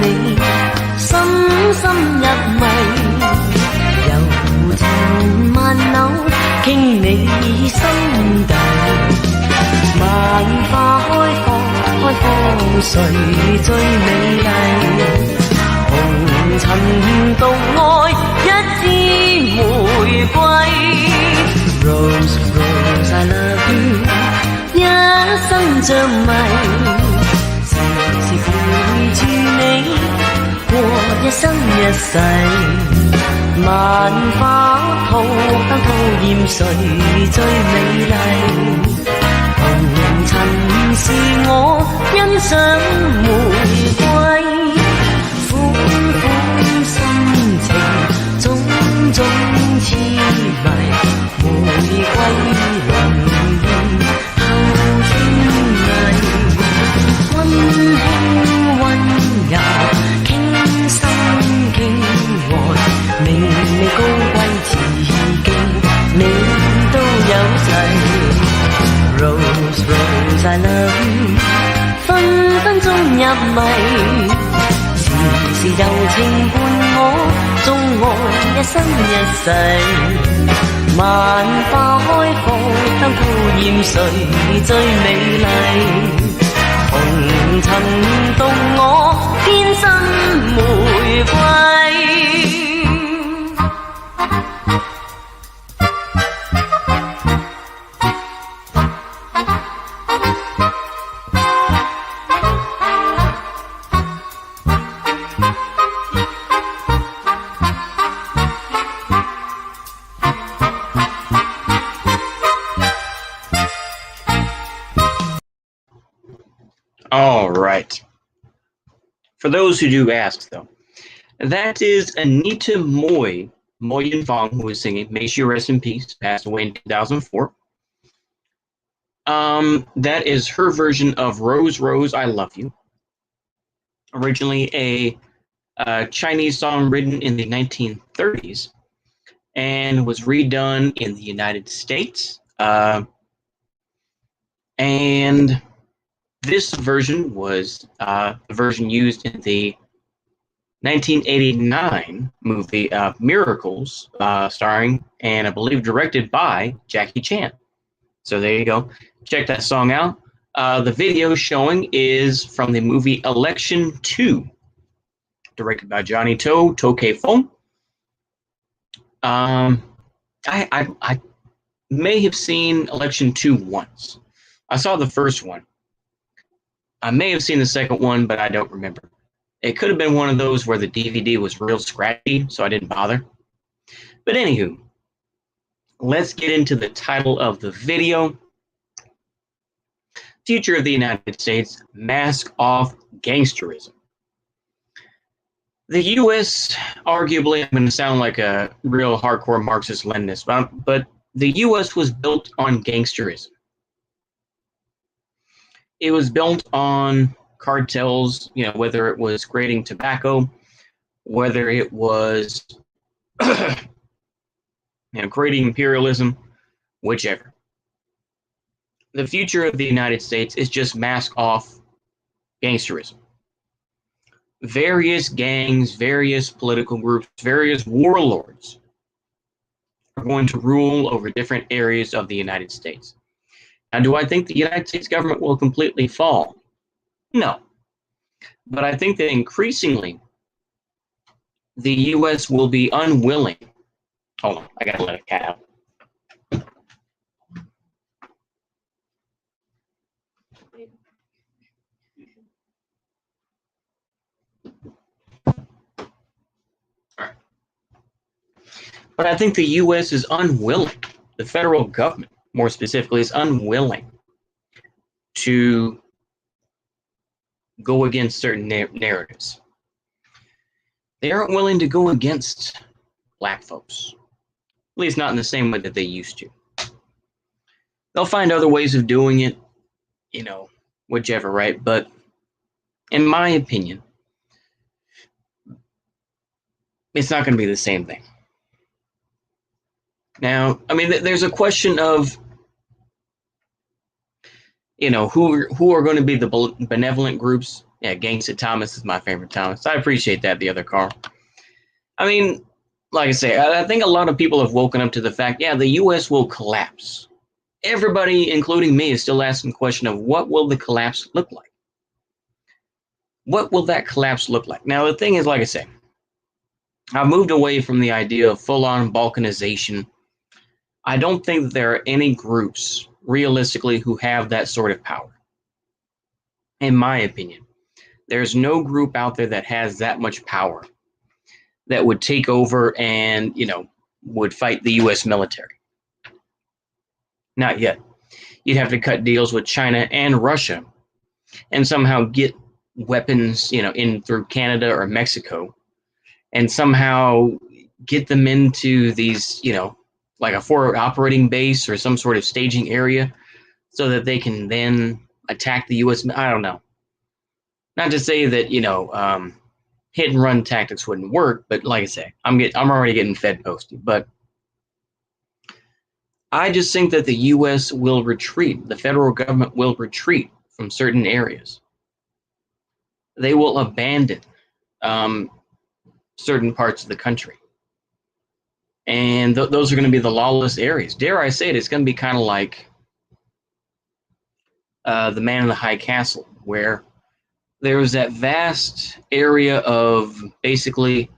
你深深入迷，柔情萬縷傾你心底。萬花開放，開放誰最美麗？紅塵獨愛一支玫瑰。Rose, Rose, I love you， 一生着迷，時時陪住你，過一生一世。萬花吐香吐豔，誰最美麗？紅塵是我欣賞玫瑰。款款心情，種種痴迷，玫瑰林後天藝，溫馨溫柔，傾心傾愛，明媚高貴自敬，你都有齊。Rose, Rose, I love you， 分分鐘入迷。時時柔情伴我，縱愛一生一世。萬花開放，香吐豔，誰最美麗？紅塵獨我，天生玫瑰。All right. For those who do ask, though, that is Anita Moy Fong, who was singing. May she rest in peace. Passed away in 2004. That is her version of Rose, Rose, I Love You. Originally a Chinese song written in the 1930s and was redone in the United States. And this version was the version used in the 1989 movie Miracles, starring and I believe directed by Jackie Chan. So there you go. Check that song out. The video showing is from the movie Election 2, directed by Johnny To K-Fong. I may have seen Election 2 once. I saw the first one. I may have seen the second one, but I don't remember. It could have been one of those where the DVD was real scratchy, so I didn't bother. But anywho, let's get into the title of the video. Future of the United States, Mask Off Gangsterism. The U.S., arguably, I'm going to sound like a real hardcore Marxist-Leninist, but the U.S. was built on gangsterism. It was built on cartels, whether it was creating tobacco, whether it was creating imperialism, whichever. The future of the United States is just mask off gangsterism. Various gangs, various political groups, various warlords are going to rule over different areas of the United States. Now, do I think the United States government will completely fall? No. But I think that increasingly, the U.S. will be unwilling. Hold on, I gotta let a cat out. All right. But I think the U.S. is unwilling, the federal government, more specifically, is unwilling to go against certain narratives. They aren't willing to go against black folks, at least not in the same way that they used to. They'll find other ways of doing it, whichever, right? But in my opinion, it's not going to be the same thing. Now, I mean, there's a question of, who are going to be the benevolent groups Yeah, Gangster Thomas is my favorite Thomas. I appreciate that, the other Carl. I mean, like I say, I think a lot of people have woken up to the fact, yeah, the U.S. will collapse. Everybody, including me, is still asking the question of what will the collapse look like? What will that collapse look like? Now, the thing is, like I say, I've moved away from the idea of full-on balkanization. I don't think that there are any groups, realistically, who have that sort of power. In my opinion, there's no group out there that has that much power that would take over and, would fight the U.S. military. Not yet. You'd have to cut deals with China and Russia and somehow get weapons, in through Canada or Mexico and somehow get them into these, like a forward operating base or some sort of staging area so that they can then attack the U.S. I don't know. Not to say that, hit and run tactics wouldn't work, but like I say, I'm already getting fed posty. But I just think that the U.S. will retreat. The federal government will retreat from certain areas. They will abandon certain parts of the country. And those are going to be the lawless areas. Dare I say it, it's going to be kind of like the Man in the High Castle, where there was that vast area of basically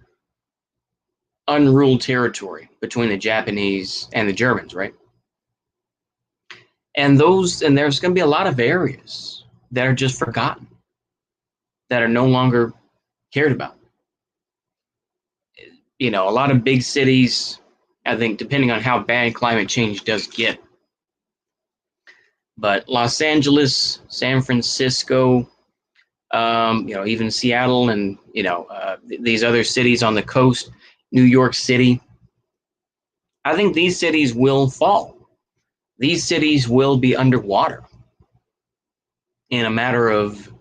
unruled territory between the Japanese and the Germans, right? And there's going to be a lot of areas that are just forgotten, that are no longer cared about. A lot of big cities, I think, depending on how bad climate change does get. But Los Angeles, San Francisco, even Seattle and, these other cities on the coast, New York City, I think these cities will fall. These cities will be underwater in a matter of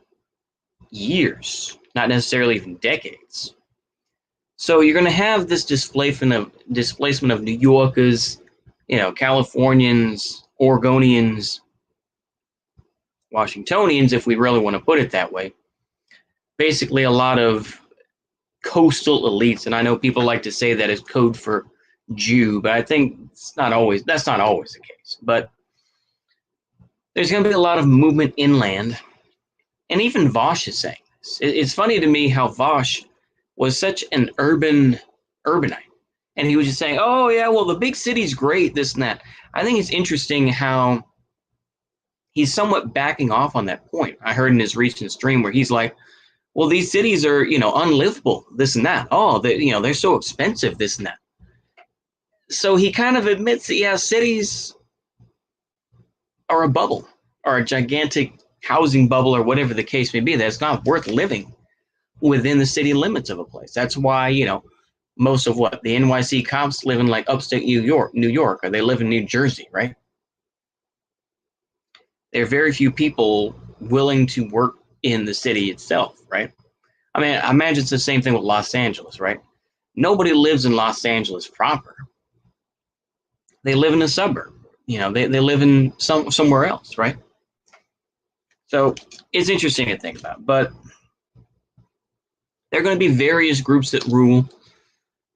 years, not necessarily even decades. So you're going to have this displacement of New Yorkers, Californians, Oregonians, Washingtonians, if we really want to put it that way. Basically, a lot of coastal elites, and I know people like to say that is code for Jew, but I think that's not always the case. But there's going to be a lot of movement inland, and even Vosh is saying this. It's funny to me how Vosh was such an urbanite, and he was just saying, "Oh yeah, well the big city's great, this and that." I think it's interesting how he's somewhat backing off on that point. I heard in his recent stream where he's like, "Well, these cities are, unlivable, this and that. Oh, they're so expensive, this and that." So he kind of admits that, yeah, cities are a bubble, or a gigantic housing bubble, or whatever the case may be, that's not worth living within the city limits of a place. That's why, most of the NYC cops live in like upstate New York, or they live in New Jersey, right? There are very few people willing to work in the city itself, right? I mean, I imagine it's the same thing with Los Angeles, right? Nobody lives in Los Angeles proper. They live in a suburb. They live in somewhere else, right? So it's interesting to think about. But there are going to be various groups that rule.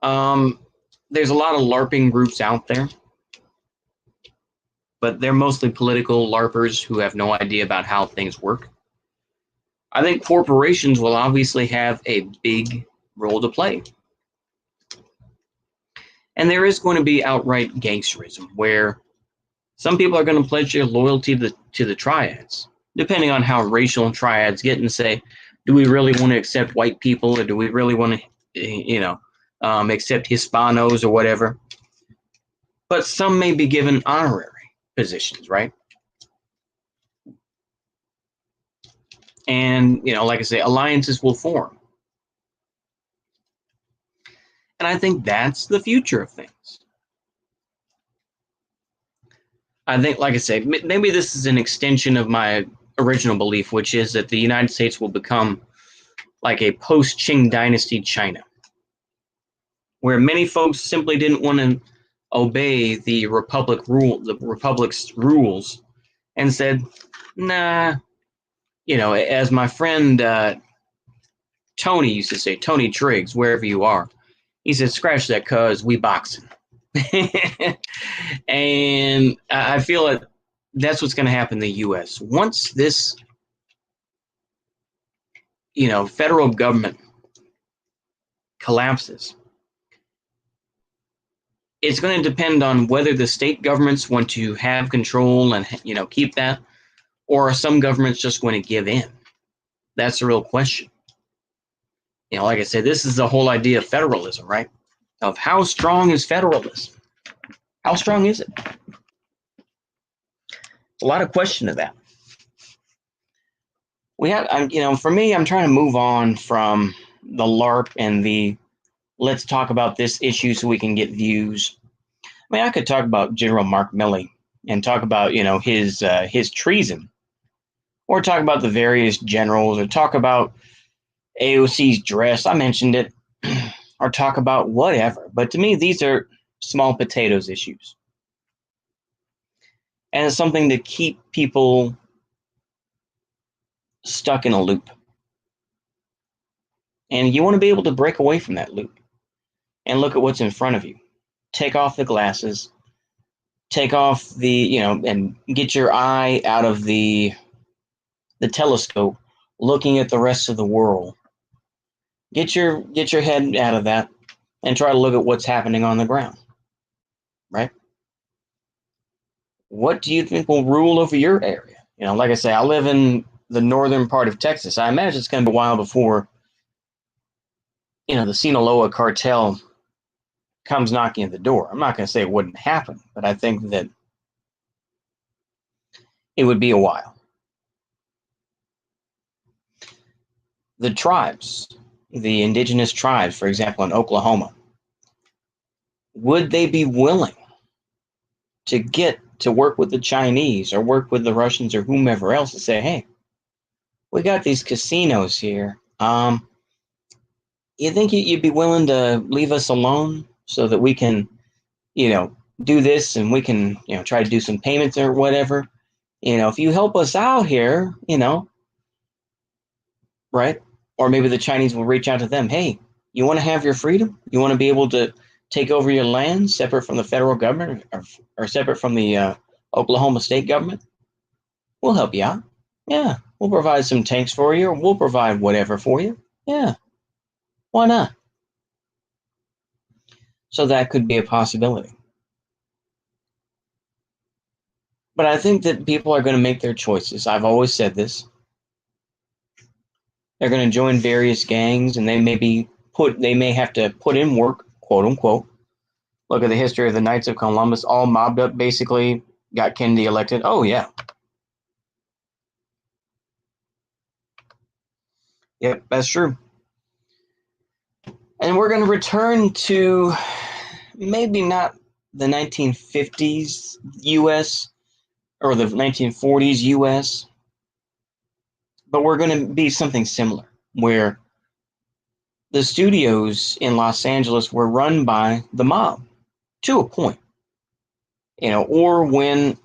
There's a lot of LARPing groups out there, but they're mostly political LARPers who have no idea about how things work. I think corporations will obviously have a big role to play. And there is going to be outright gangsterism, where some people are going to pledge their loyalty to the triads, depending on how racial triads get, and say, do we really want to accept white people, or do we really want to, accept Hispanos or whatever? But some may be given honorary positions, right? And, like I say, alliances will form. And I think that's the future of things. I think, like I say, maybe this is an extension of my original belief, which is that the United States will become like a post-Qing dynasty China, where many folks simply didn't want to obey the republic's rules, and said, nah, as my friend Tony used to say, Tony Triggs, wherever you are, he said, scratch that, cuz we boxing. And I feel like that's what's going to happen in the U.S. Once this, federal government collapses, it's going to depend on whether the state governments want to have control and, keep that, or are some governments just going to give in? That's the real question. Like I said, this is the whole idea of federalism, right? Of how strong is federalism? How strong is it? A lot of question to that. For me, I'm trying to move on from the LARP and the let's talk about this issue so we can get views. I mean, I could talk about General Mark Milley and talk about, his treason, or talk about the various generals, or talk about AOC's dress. I mentioned it, or talk about whatever. But to me, these are small potatoes issues. And it's something to keep people stuck in a loop. And you want to be able to break away from that loop and look at what's in front of you. Take off the glasses, take off the, and get your eye out of the telescope, looking at the rest of the world. Get your head out of that and try to look at what's happening on the ground, right? What do you think will rule over your area? Like I say, I live in the northern part of Texas. I imagine it's going to be a while before, the Sinaloa cartel comes knocking at the door. I'm not going to say it wouldn't happen, but I think that it would be a while. The tribes, the indigenous tribes, for example, in Oklahoma, would they be willing to get to work with the Chinese or work with the Russians or whomever else and say, hey, we got these casinos here. You think you'd be willing to leave us alone so that we can, do this and we can, try to do some payments or whatever? If you help us out here, right? Or maybe the Chinese will reach out to them. Hey, you want to have your freedom? You want to be able to take over your land separate from the federal government or separate from the Oklahoma state government? We'll help you out. Yeah, we'll provide some tanks for you, or we'll provide whatever for you. Yeah, why not? So that could be a possibility. But I think that people are going to make their choices. I've always said this. They're going to join various gangs, and they may have to put in work, quote unquote. Look at the history of the Knights of Columbus, all mobbed up, basically got Kennedy elected. Oh yeah. Yep, that's true. And we're going to return to maybe not the 1950s US or the 1940s US, but we're going to be something similar where the studios in Los Angeles were run by the mob to a point, or when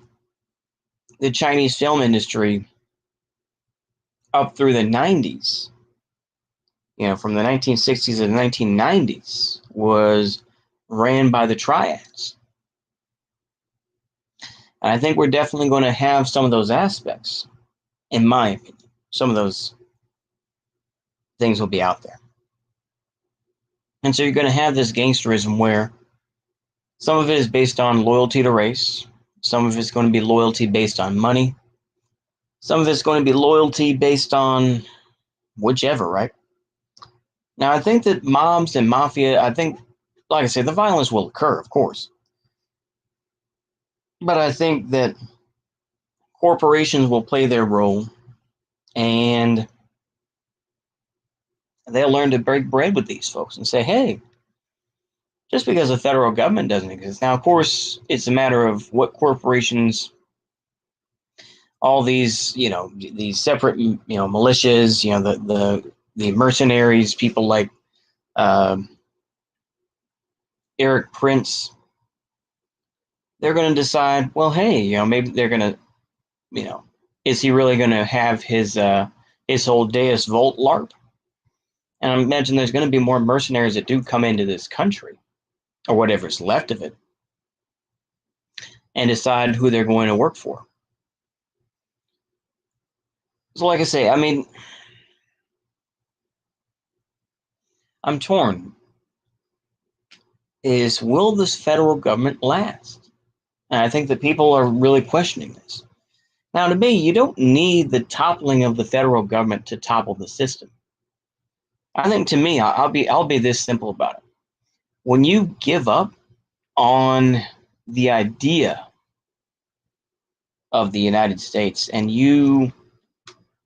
the Chinese film industry up through the 90s, from the 1960s to the 1990s, was ran by the triads. And I think we're definitely going to have some of those aspects, in my opinion. Some of those things will be out there. And so you're going to have this gangsterism where some of it is based on loyalty to race. Some of it's going to be loyalty based on money. Some of it's going to be loyalty based on whichever, right? Now, I think that mobs and mafia, like I said, the violence will occur, of course. But I think that corporations will play their role, and they'll learn to break bread with these folks and say, hey, just because the federal government doesn't exist. Now, of course, it's a matter of what corporations, all these, these separate, militias, the mercenaries, people like Eric Prince, they're going to decide, well, hey, maybe they're going to, Is he really going to have his whole Deus Volt LARP? And I imagine there's going to be more mercenaries that do come into this country, or whatever's left of it, and decide who they're going to work for. So, like I say, I mean, I'm torn. Will this federal government last? And I think that people are really questioning this. Now, to me, you don't need the toppling of the federal government to topple the system. I think, to me, I'll be this simple about it. When you give up on the idea of the United States and you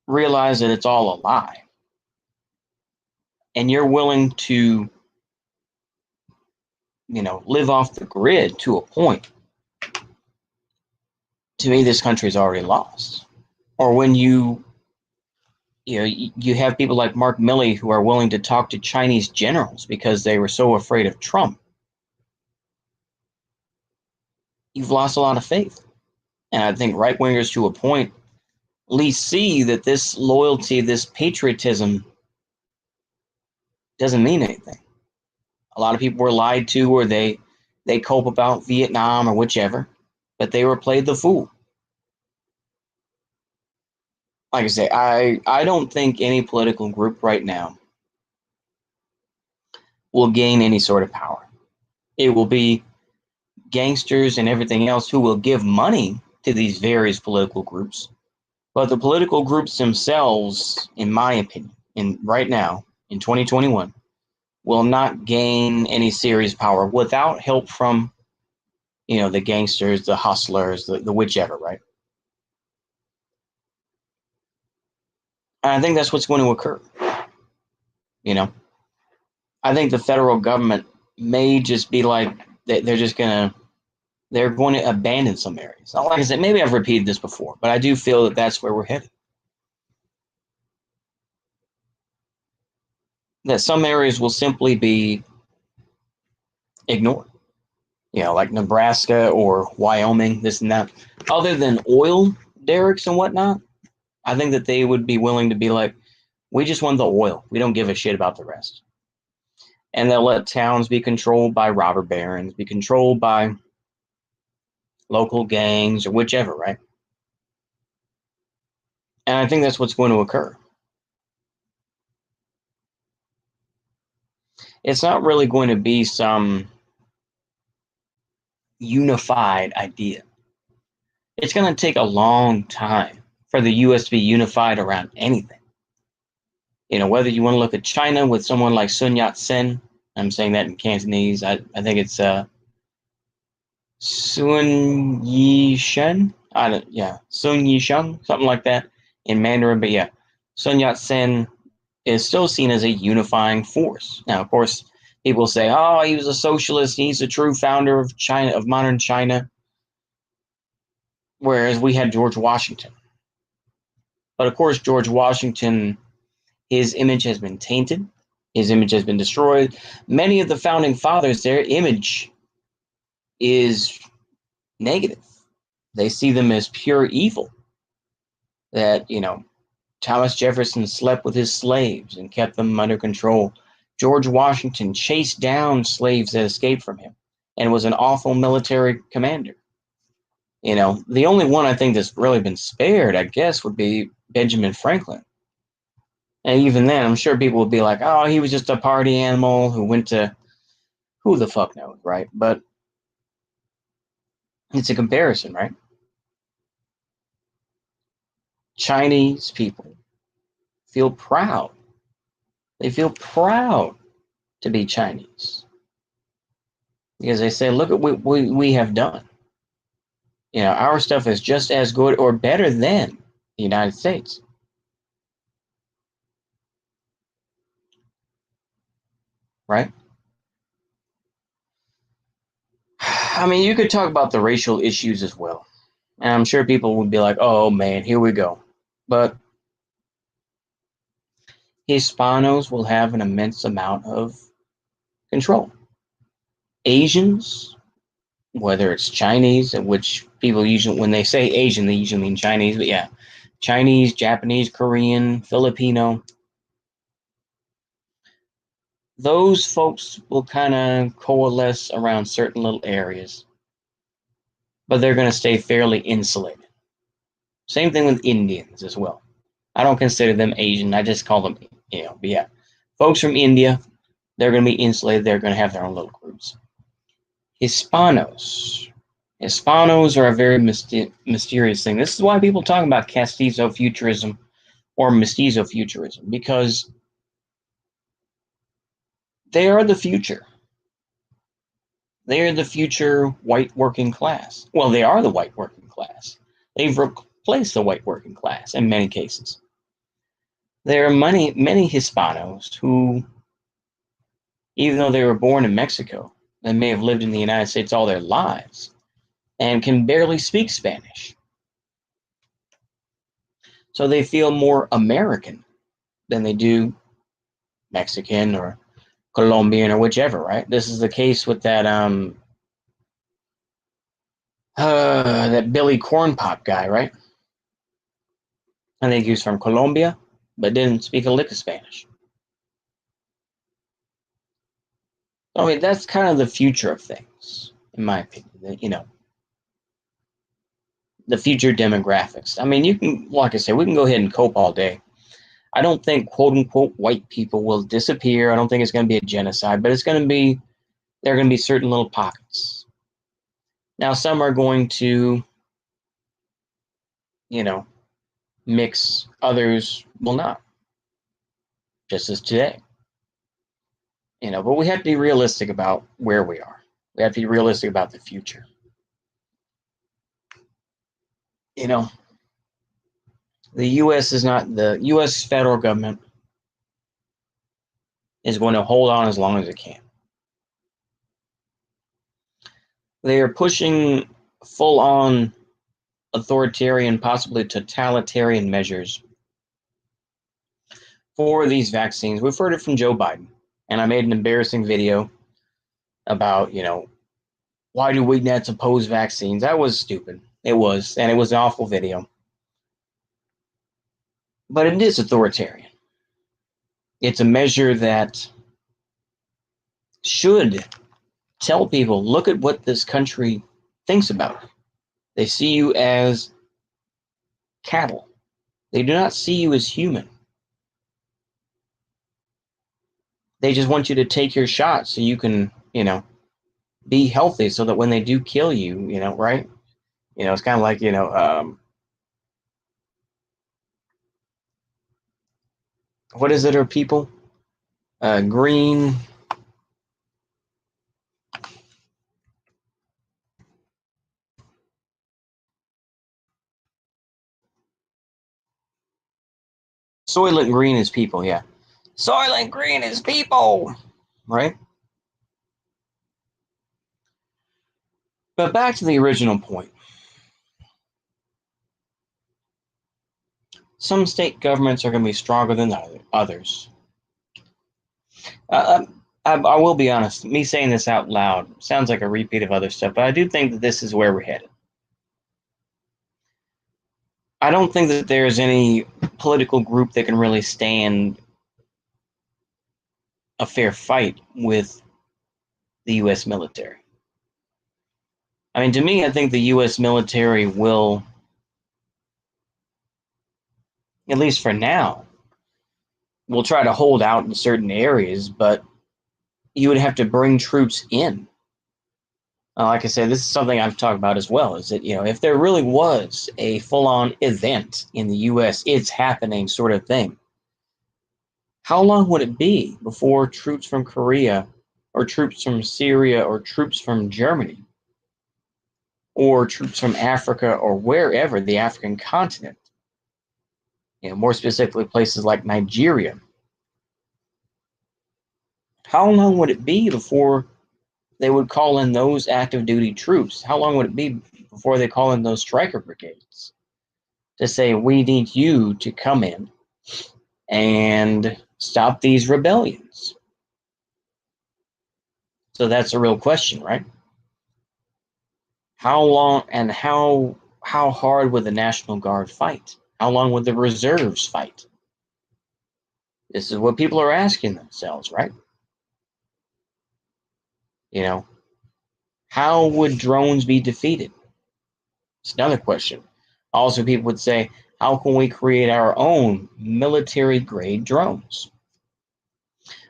realize that it's all a lie, and you're willing to, live off the grid to a point, to me, this country's already lost. Or when you have people like Mark Milley who are willing to talk to Chinese generals because they were so afraid of Trump, you've lost a lot of faith. And I think right-wingers, to a point, at least see that this loyalty, this patriotism doesn't mean anything. A lot of people were lied to, or they cope about Vietnam or whichever, but they were played the fool. Like I say, I don't think any political group right now will gain any sort of power. It will be gangsters and everything else who will give money to these various political groups. But the political groups themselves, in my opinion, right now, in 2021, will not gain any serious power without help from, the gangsters, the hustlers, the whichever, right? And I think that's what's going to occur. I think the federal government may just be like, they're going to abandon some areas. Like I said, maybe I've repeated this before, but I do feel that that's where we're headed. That some areas will simply be ignored. Like Nebraska or Wyoming, this and that. Other than oil derricks and whatnot, I think that they would be willing to be like, we just want the oil. We don't give a shit about the rest. And they'll let towns be controlled by robber barons, be controlled by local gangs or whichever, right? And I think that's what's going to occur. It's not really going to be some unified idea. It's going to take a long time for the U.S. to be unified around anything. Whether you want to look at China with someone like Sun Yat-sen, I'm saying that in Cantonese. I think it's Sun Yat-sen. Sun Yat-sen, something like that in Mandarin. But yeah, Sun Yat-sen is still seen as a unifying force. Now, of course, people say, "Oh, he was a socialist. He's the true founder of China, of modern China." Whereas we had George Washington. But of course, George Washington, his image has been tainted. His image has been destroyed. Many of the founding fathers, their image is negative. They see them as pure evil. That, Thomas Jefferson slept with his slaves and kept them under control. George Washington chased down slaves that escaped from him and was an awful military commander. The only one I think that's really been spared, I guess, would be Benjamin Franklin. And even then, I'm sure people would be like, oh, he was just a party animal who went to, who the fuck knows, right? But it's a comparison, right? Chinese people feel proud. They feel proud to be Chinese. Because they say, look at what we have done. Our stuff is just as good or better than the United States. Right? I mean, you could talk about the racial issues as well. And I'm sure people would be like, oh man, here we go. But Hispanos will have an immense amount of control. Asians, whether it's Chinese, which people usually, when they say Asian, they usually mean Chinese, but yeah, Chinese, Japanese, Korean, Filipino. Those folks will kind of coalesce around certain little areas, but they're going to stay fairly insulated. Same thing with Indians as well. I don't consider them Asian. I just call them, but yeah. Folks from India, they're going to be insulated. They're going to have their own little groups. Hispanos. Hispanos are a very mysterious thing. This is why people talk about castizo futurism or mestizo futurism, because they are the future. They are the future white working class. Well, they are the white working class. They've replaced the white working class in many cases. There are many Hispanos who, even though they were born in Mexico, they may have lived in the United States all their lives and can barely speak Spanish. So they feel more American than they do Mexican or Colombian or whichever, right? This is the case with that that Billy Corn Pop guy, right? I think he was from Colombia, but didn't speak a lick of Spanish. I mean, that's kind of the future of things, in my opinion. The future demographics. I mean, you can, like I said, we can go ahead and cope all day. I don't think quote unquote white people will disappear. I don't think it's going to be a genocide, but there are going to be certain little pockets. Now, some are going to, mix, others will not, just as today. But we have to be realistic about where we are. We have to be realistic about the future. The U.S. federal government is going to hold on as long as it can. They are pushing full-on authoritarian, possibly totalitarian measures for these vaccines. We've heard it from Joe Biden, and I made an embarrassing video about, why do Wignats oppose vaccines? That was stupid. It was, and it was an awful video. But it is authoritarian. It's a measure that should tell people, look at what this country thinks about it. They see you as cattle. They do not see you as human. They just want you to take your shot so you can, be healthy, so that when they do kill you, right? It's kind of like, what is it, are people? Green. Soylent Green is people, yeah. Soylent Green is people, right? But back to the original point. Some state governments are going to be stronger than others. I will be honest, me saying this out loud sounds like a repeat of other stuff, but I do think that this is where we're headed. I don't think that there's any political group that can really stand a fair fight with the U.S. military. I mean, to me, I think the U.S. military will, at least for now, will try to hold out in certain areas, but you would have to bring troops in. Like I said, this is something I've talked about as well, is that, if there really was a full-on event in the U.S., it's happening sort of thing, how long would it be before troops from Korea or troops from Syria or troops from Germany or troops from Africa or wherever, the African continent, more specifically places like Nigeria, how long would it be before they would call in those active duty troops? How long would it be before they call in those striker brigades to say, we need you to come in and stop these rebellions? So that's a real question, right? How long and how hard would the National Guard fight? How long would the reserves fight? This is what people are asking themselves, right? You know, how would drones be defeated? It's another question. Also, people would say, how can we create our own military grade drones?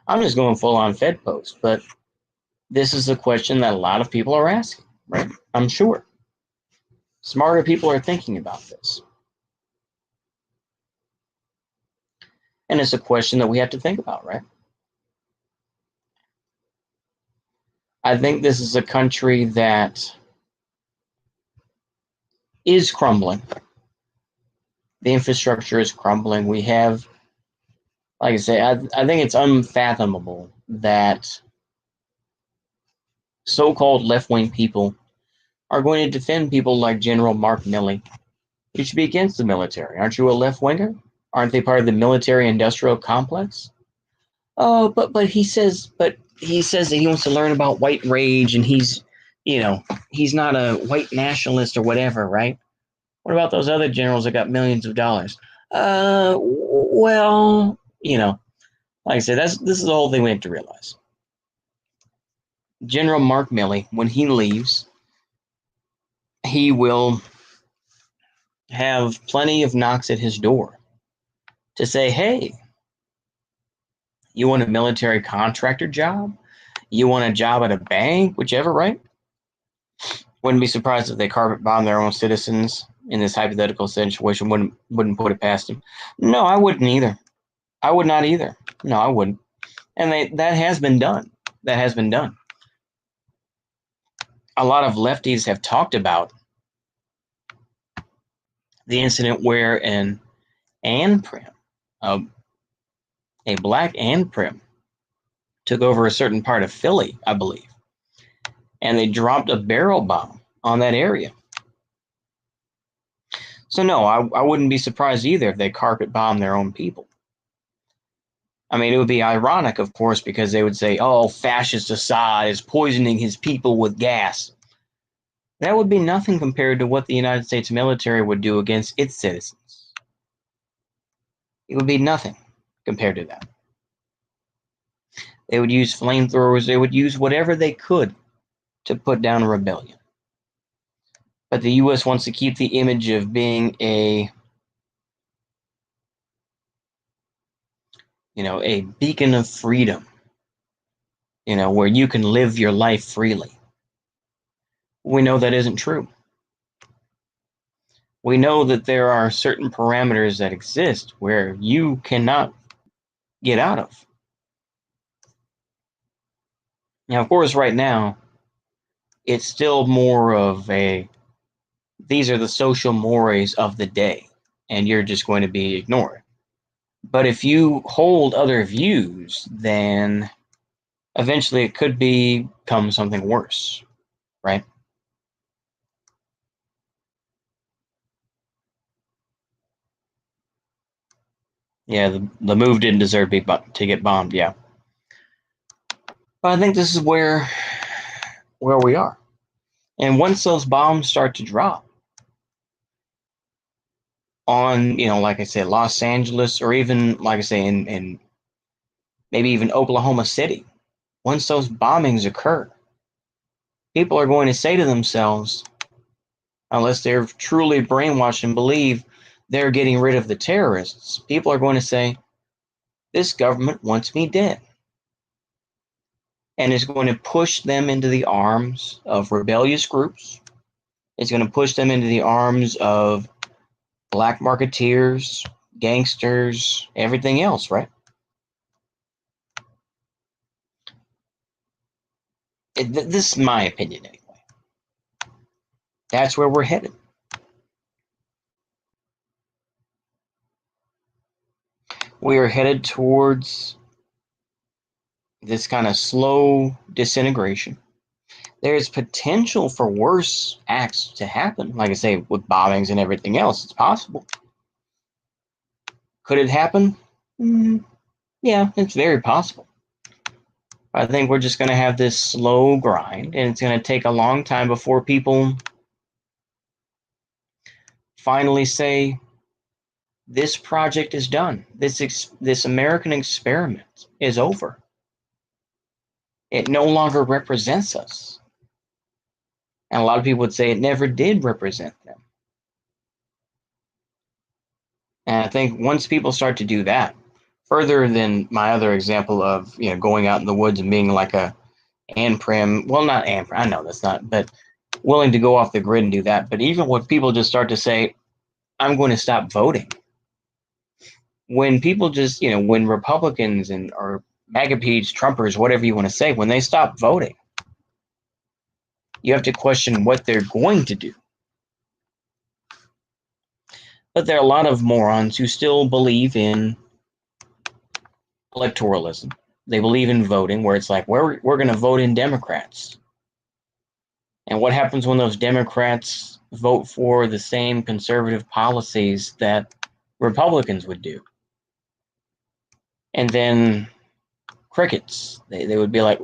I'm just going full on Fed post, but this is a question that a lot of people are asking, right? I'm sure. Smarter people are thinking about this. And it's a question that we have to think about, right? I think this is a country that is crumbling. The infrastructure is crumbling. We have, like I say, I think it's unfathomable that so-called left-wing people are going to defend people like General Mark Milley. You should be against the military. Aren't you a left-winger? Aren't they part of the military-industrial complex? Oh, but he says that he wants to learn about white rage, and he's not a white nationalist or whatever, right? What about those other generals that got millions of dollars? Well, like I said, this is the whole thing we have to realize. General Mark Milley, when he leaves, he will have plenty of knocks at his door to say, hey, you want a military contractor job? You want a job at a bank? Whichever, right? Wouldn't be surprised if they carpet bomb their own citizens in this hypothetical situation. Wouldn't put it past them. No, I wouldn't either. I would not either. No, I wouldn't. And that has been done. That has been done. A lot of lefties have talked about the incident where an ANPRIM, a black ANPRIM, took over a certain part of Philly, I believe, and they dropped a barrel bomb on that area. So no, I wouldn't be surprised either if they carpet bomb their own people. I mean, it would be ironic, of course, because they would say, oh, fascist Assad is poisoning his people with gas. That would be nothing compared to what the United States military would do against its citizens. It would be nothing compared to that. They would use flamethrowers. They would use whatever they could to put down a rebellion. But the U.S. wants to keep the image of being a beacon of freedom, where you can live your life freely. We know that isn't true. We know that there are certain parameters that exist where you cannot get out of. Now, of course, right now, it's still more of these are the social mores of the day, and you're just going to be ignored. But if you hold other views, then eventually it could become something worse, right? Yeah, the move didn't deserve to get bombed, yeah. But I think this is where we are. And once those bombs start to drop on, like I said, Los Angeles, or even, like I say, in maybe even Oklahoma City, once those bombings occur, people are going to say to themselves, unless they're truly brainwashed and believe they're getting rid of the terrorists, people are going to say, this government wants me dead. And it's going to push them into the arms of rebellious groups. It's going to push them into the arms of black marketeers, gangsters, everything else, right? This is my opinion anyway. That's where we're headed. We are headed towards this kind of slow disintegration. There's potential for worse acts to happen. Like I say, with bombings and everything else, it's possible. Could it happen? Yeah, it's very possible. I think we're just going to have this slow grind, and it's going to take a long time before people finally say, this project is done. This American experiment is over. It no longer represents us. And a lot of people would say it never did represent them. And I think once people start to do that, further than my other example of, going out in the woods and being like a Anprim, well, not Anprim, I know that's not, but willing to go off the grid and do that. But even when people just start to say, I'm going to stop voting, when people just, when Republicans or MAGA page Trumpers, whatever you want to say, when they stop voting, you have to question what they're going to do. But there are a lot of morons who still believe in electoralism. They believe in voting, where it's like, we're going to vote in Democrats. And what happens when those Democrats vote for the same conservative policies that Republicans would do? And then crickets. They would be like,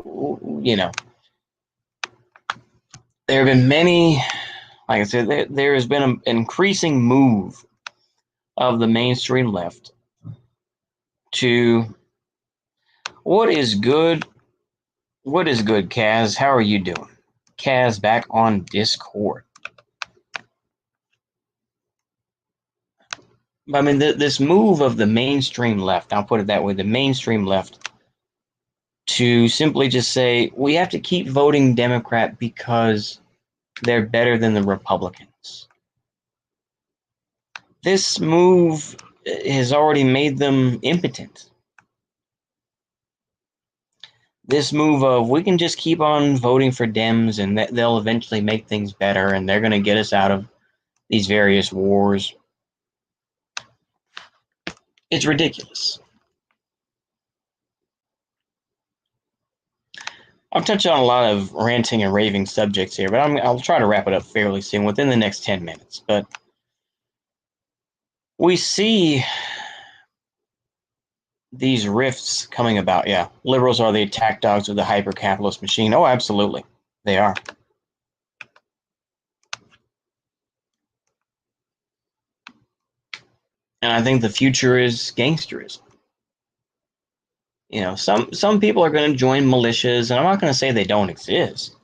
there have been many, like I said, there has been an increasing move of the mainstream left to what is good, Kaz? How are you doing? Kaz back on Discord. I mean, this move of the mainstream left, I'll put it that way, the mainstream left, to simply just say, we have to keep voting Democrat because they're better than the Republicans. This move has already made them impotent. This move of, we can just keep on voting for Dems and they'll eventually make things better and they're going to get us out of these various wars. It's ridiculous. I've touched on a lot of ranting and raving subjects here, but I'll try to wrap it up fairly soon, within the next 10 minutes. But we see these rifts coming about. Yeah, liberals are the attack dogs of the hyper-capitalist machine. Oh, absolutely. They are. And I think the future is gangsterism. Some people are going to join militias, and I'm not going to say they don't exist.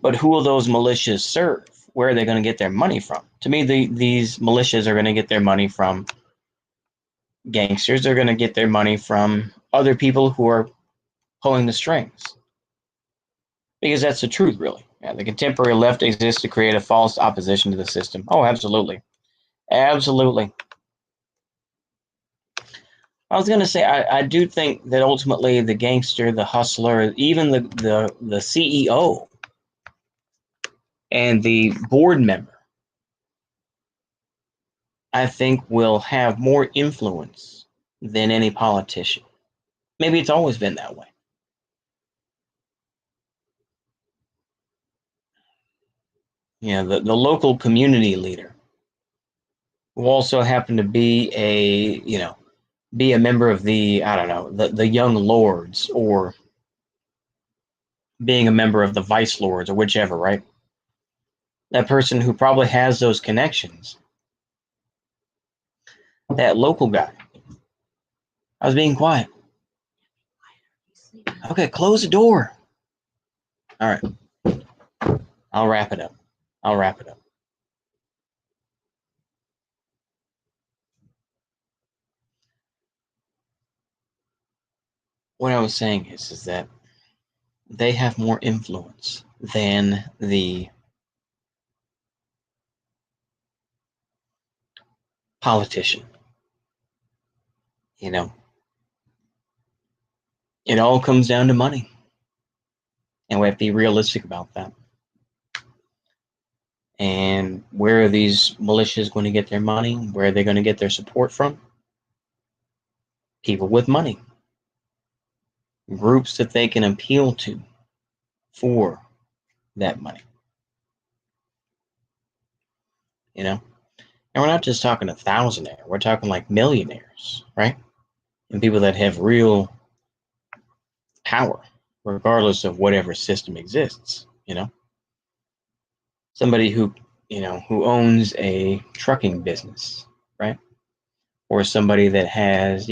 But who will those militias serve? Where are they going to get their money from? To me, these militias are going to get their money from gangsters. They're going to get their money from other people who are pulling the strings. Because that's the truth, really. Yeah, the contemporary left exists to create a false opposition to the system. Oh, absolutely. Absolutely. I was going to say, I do think that ultimately the gangster, the hustler, even the CEO and the board member, I think will have more influence than any politician. Maybe it's always been that way. The local community leader who also happened to be be a member of the, I don't know, the Young Lords, or being a member of the Vice Lords, or whichever, right? That person who probably has those connections. That local guy. I was being quiet. Okay, close the door. All right. I'll wrap it up. What I was saying is that they have more influence than the politician. It all comes down to money. And we have to be realistic about that. And where are these militias going to get their money? Where are they going to get their support from? People with money. Groups that they can appeal to for that money. And we're not just talking a thousandaire. We're talking like millionaires, right? And people that have real power, regardless of whatever system exists, Somebody who owns a trucking business, right? or somebody that has,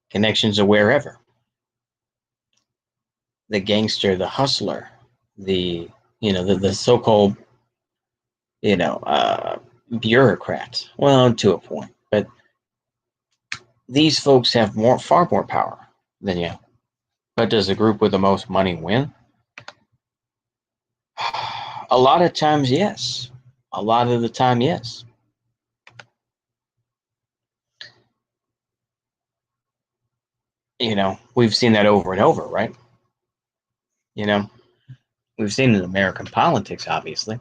connections to wherever. The gangster, the hustler, the so-called, bureaucrat. Well, to a point, but these folks have far more power than you. But does the group with the most money win? A lot of times, yes. A lot of the time, yes. We've seen that over and over, right? We've seen it in American politics, obviously.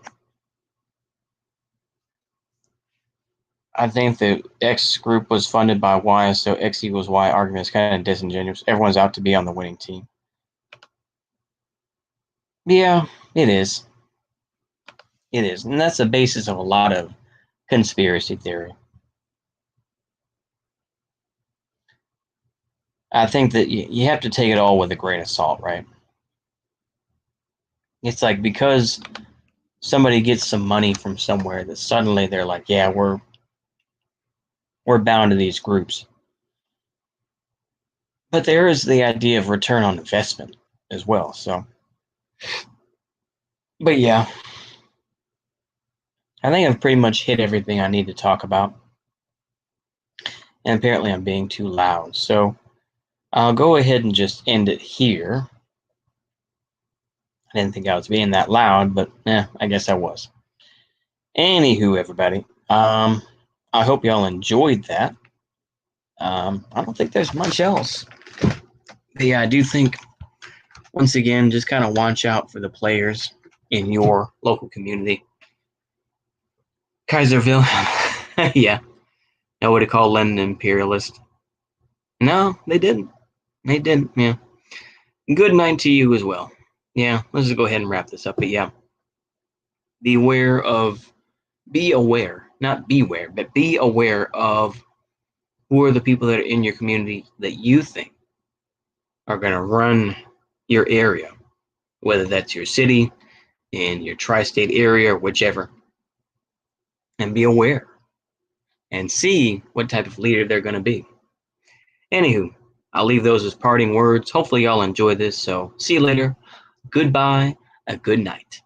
I think the X group was funded by Y, so X equals Y argument is kind of disingenuous. Everyone's out to be on the winning team. Yeah, it is. It is. And that's the basis of a lot of conspiracy theory. I think that you have to take it all with a grain of salt, right? It's like because somebody gets some money from somewhere that suddenly they're like, yeah, we're bound to these groups. But there is the idea of return on investment as well. So, but yeah, I think I've pretty much hit everything I need to talk about. And apparently I'm being too loud. So I'll go ahead and just end it here. I didn't think I was being that loud, but I guess I was. Anywho, everybody, I hope y'all enjoyed that. I don't think there's much else. But yeah, I do think, once again, just kind of watch out for the players in your local community. Kaiserville, yeah. Now what to call Lenin imperialist? No, they didn't. They didn't, yeah. Good night to you as well. Yeah, let's just go ahead and wrap this up. But yeah, be aware, not beware, but be aware of who are the people that are in your community that you think are going to run your area, whether that's your city, in your tri-state area, or whichever. And be aware and see what type of leader they're going to be. Anywho, I'll leave those as parting words. Hopefully y'all enjoy this. So see you later. Goodbye. A good night.